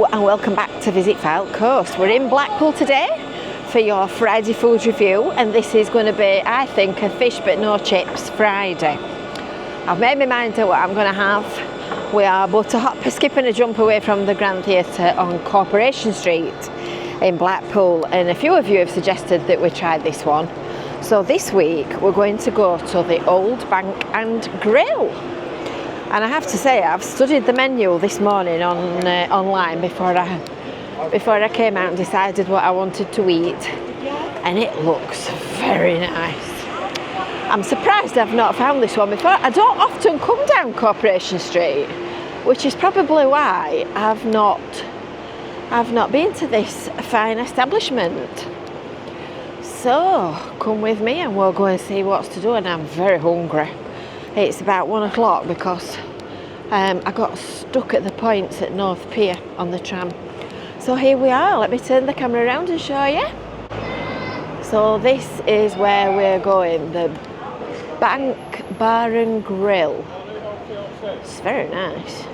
Hello and welcome back to Visit Fylde Coast. We're in Blackpool today for your Friday food review, and this is going to be, I think, a fish but no chips Friday. I've made my mind to what I'm going to have. We are but a hop, a skip and a jump away from the Grand Theatre on Corporation Street in Blackpool, and a few of you have suggested that we try this one. So this week we're going to go to the Old Bank and Grill. And I have to say, I've studied the menu this morning online before I came out and decided what I wanted to eat, and it looks very nice. I'm surprised I've not found this one before. I don't often come down Corporation Street, which is probably why I've not been to this fine establishment. So come with me and we'll go and see what's to do, and I'm very hungry. It's about 1 o'clock because I got stuck at the points at North Pier on the tram. So here we are. Let me turn the camera around and show you. So this is where we're going, the Bank Bar and Grill. It's very nice.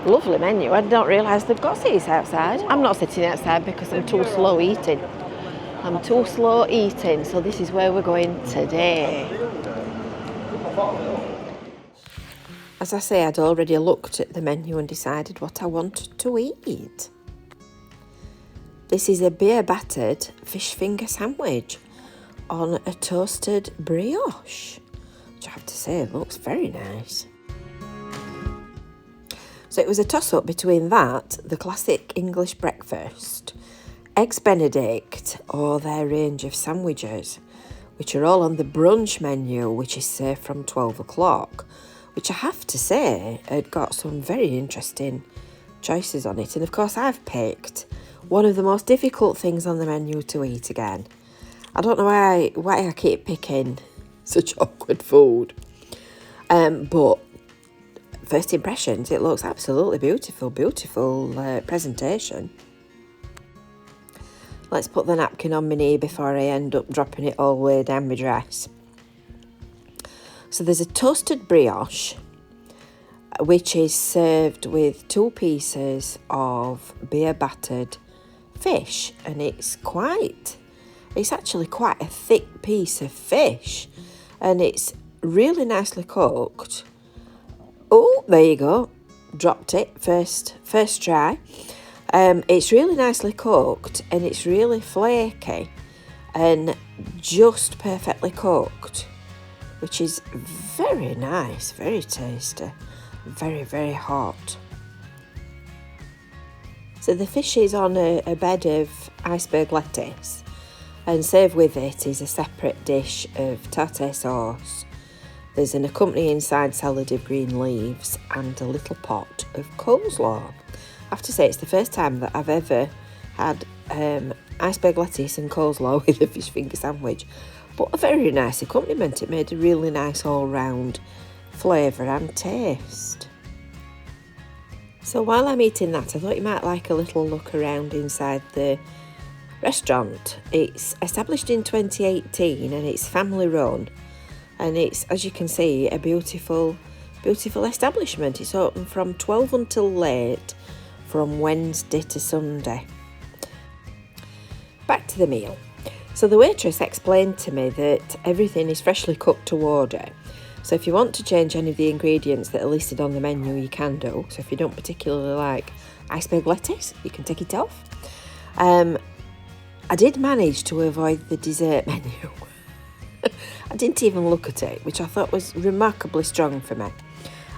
Lovely menu. I don't realise they've got seats outside. I'm not sitting outside because I'm too slow eating. So this is where we're going today. As I say, I'd already looked at the menu and decided what I wanted to eat. This is a beer battered fish finger sandwich on a toasted brioche, which I have to say looks very nice. So it was a toss-up between that, the classic English breakfast, Eggs Benedict, or their range of sandwiches, which are all on the brunch menu, which is served from 12 o'clock, which I have to say had got some very interesting choices on it. And of course I've picked one of the most difficult things on the menu to eat again. I don't know why I keep picking such awkward food. But first impressions, it looks absolutely beautiful presentation. Let's put the napkin on my knee before I end up dropping it all the way down my dress. So there's a toasted brioche, which is served with 2 pieces of beer battered fish, and it's actually quite a thick piece of fish, and it's really nicely cooked. Oh, there you go, dropped it first try. It's really nicely cooked, and it's really flaky and just perfectly cooked, which is very nice, very tasty, very, very hot. So the fish is on a bed of iceberg lettuce, and served with it is a separate dish of tartare sauce. There's an accompanying side salad of green leaves and a little pot of coleslaw. I have to say, it's the first time that I've ever had iceberg lettuce and coleslaw with a fish finger sandwich, but a very nice accompaniment. It made a really nice all-round flavour and taste. So while I'm eating that, I thought you might like a little look around inside the restaurant. It's established in 2018 and it's family run, and it's, as you can see, a beautiful establishment. It's open from 12 until late, from Wednesday to Sunday. Back to the meal. So the waitress explained to me that everything is freshly cooked to order. So if you want to change any of the ingredients that are listed on the menu, you can do. So if you don't particularly like iceberg lettuce, you can take it off. I did manage to avoid the dessert menu. I didn't even look at it, which I thought was remarkably strong for me.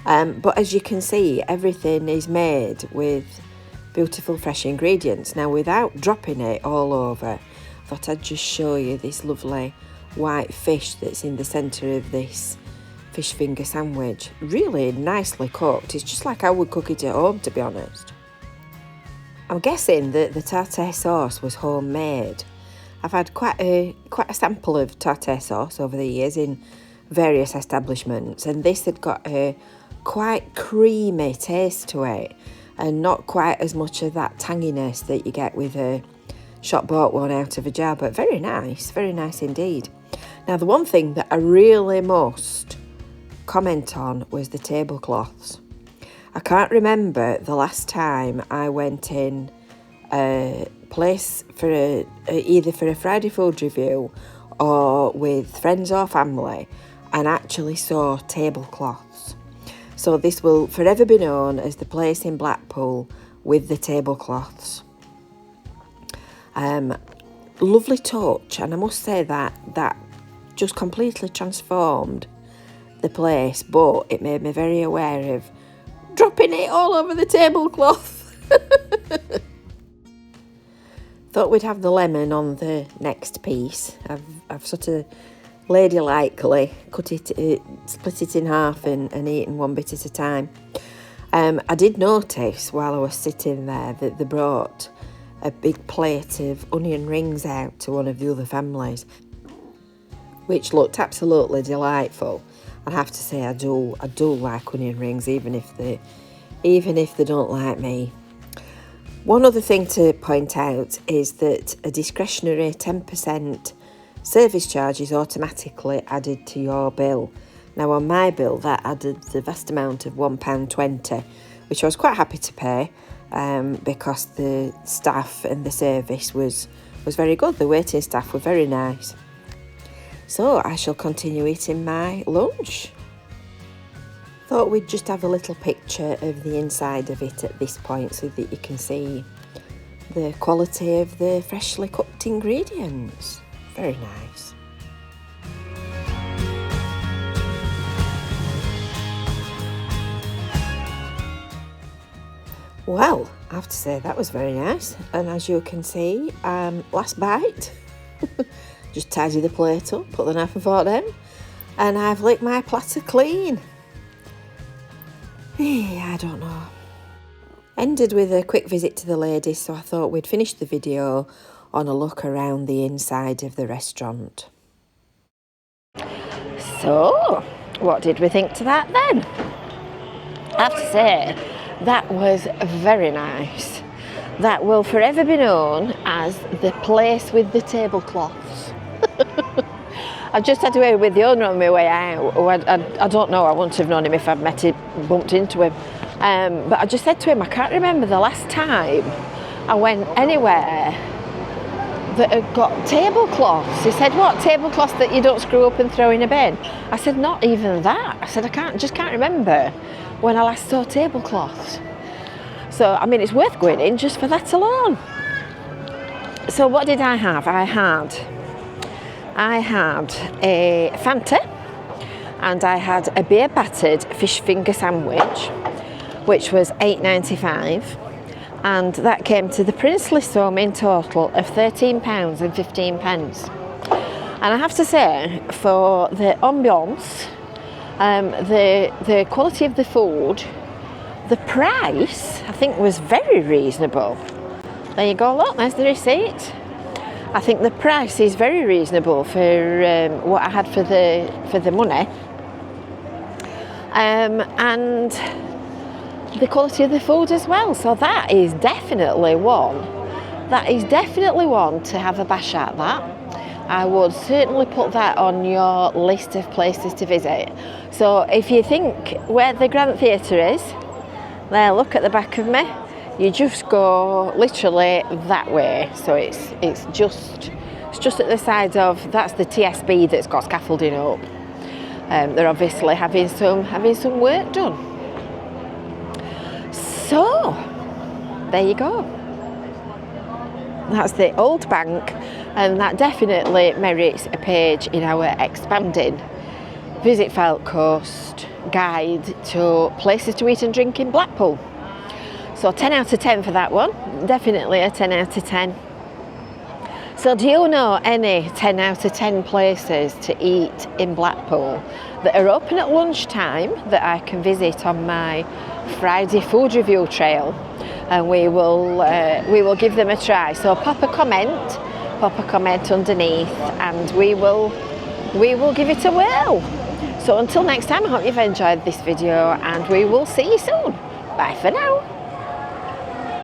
But as you can see, everything is made with beautiful fresh ingredients. Now, without dropping it all over, I thought I'd just show you this lovely white fish that's in the centre of this fish finger sandwich. Really nicely cooked. It's just like I would cook it at home, to be honest. I'm guessing that the tartare sauce was homemade. I've had quite a sample of tartare sauce over the years in various establishments, and this had got a quite creamy taste to it, and not quite as much of that tanginess that you get with a shop bought one out of a jar, but very nice indeed. Now, the one thing that I really must comment on was the tablecloths. I can't remember the last time I went in a place for either for a Friday food review or with friends or family and actually saw tablecloths. So this will forever be known as the place in Blackpool with the tablecloths. Lovely touch, and I must say that just completely transformed the place, but it made me very aware of dropping it all over the tablecloth. Thought we'd have the lemon on the next piece. I've sort of ladylike cut it, split it in half and eaten one bit at a time. I did notice while I was sitting there that they brought a big plate of onion rings out to one of the other families, which looked absolutely delightful. I have to say I do like onion rings, even if they don't like me. One other thing to point out is that a discretionary 10% service charge is automatically added to your bill. Now on my bill that added the vast amount of £1.20, which I was quite happy to pay because the staff and the service was very good. The waiting staff were very nice. So I shall continue eating my lunch. Thought we'd just have a little picture of the inside of it at this point so that you can see the quality of the freshly cooked ingredients. Very nice. Well, I have to say that was very nice, and as you can see, last bite, just tidy the plate up, put the knife and fork down, and I've licked my platter clean. I don't know. Ended with a quick visit to the ladies, so I thought we'd finish the video on a look around the inside of the restaurant. So, what did we think to that then? I have to say, that was very nice. That will forever be known as the place with the tablecloths. I just had to wait with the owner on my way out. I don't know, I wouldn't have known him if I'd bumped into him. But I just said to him, I can't remember the last time I went anywhere that had got tablecloths. He said, what, tablecloths that you don't screw up and throw in a bin? I said, not even that. I said, I just can't remember when I last saw tablecloths. So, I mean, it's worth going in just for that alone. So what did I have? I had a Fanta, and I had a beer battered fish finger sandwich, which was £8.95, and that came to the princely sum in total of £13.15. And I have to say, for the ambiance, the quality of the food, the price, I think was very reasonable. There you go, look, there's the receipt. I think the price is very reasonable for what I had for the money, and the quality of the food as well. So that is definitely one to have a bash at. That I would certainly put that on your list of places to visit. So if you think where the Grand Theatre is, there, look at the back of me. You just go literally that way. So it's just at the side of, that's the TSB that's got scaffolding up. They're obviously having some work done. So there you go. That's the old bank, and that definitely merits a page in our expanding Visit Fylde Coast guide to places to eat and drink in Blackpool. So 10 out of 10 for that one, definitely a 10 out of 10. So do you know any 10 out of 10 places to eat in Blackpool that are open at lunchtime that I can visit on my Friday food review trail? And we will give them a try. So pop a comment underneath, and we will give it a whirl. So until next time, I hope you've enjoyed this video, and we will see you soon. Bye for now.